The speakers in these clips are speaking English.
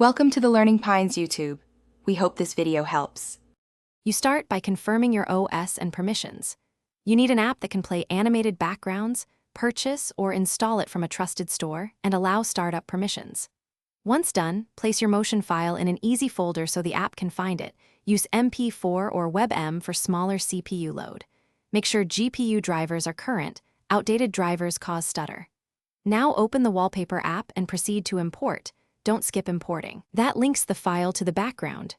Welcome to the Learning Pines YouTube. We hope this video helps. You start by confirming your OS and permissions. You need an app that can play animated backgrounds, purchase or install it from a trusted store, and allow startup permissions. Once done, place your motion file in an easy folder so the app can find it. Use MP4 or WebM for smaller CPU load. Make sure GPU drivers are current. Outdated drivers cause stutter. Now open the Wallpaper app and proceed to import. Don't skip importing. That links the file to the background.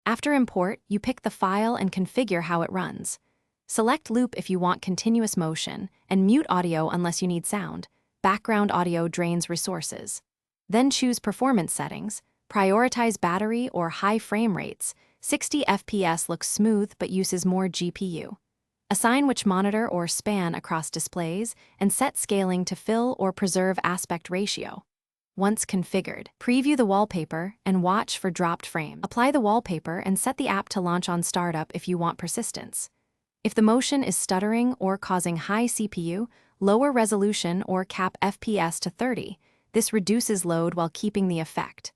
After import, you pick the file and configure how it runs. Select loop if you want continuous motion, and mute audio unless you need sound. Background audio drains resources. Then choose performance settings. Prioritize battery or high frame rates. 60 FPS looks smooth but uses more GPU. Assign which monitor or span across displays, and set scaling to fill or preserve aspect ratio. Once configured, preview the wallpaper and watch for dropped frames. Apply the wallpaper and set the app to launch on startup if you want persistence. If the motion is stuttering or causing high CPU, lower resolution or cap FPS to 30. This reduces load while keeping the effect.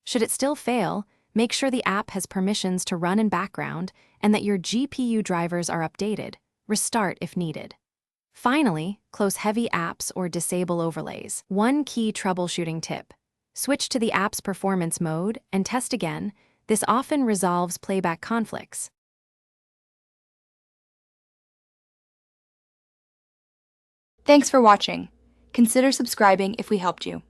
Should it still fail, make sure the app has permissions to run in background and that your GPU drivers are updated. Restart if needed. Finally, close heavy apps or disable overlays. One key troubleshooting tip: switch to the app's performance mode and test again. This often resolves playback conflicts. Thanks for watching. Consider subscribing if we helped you.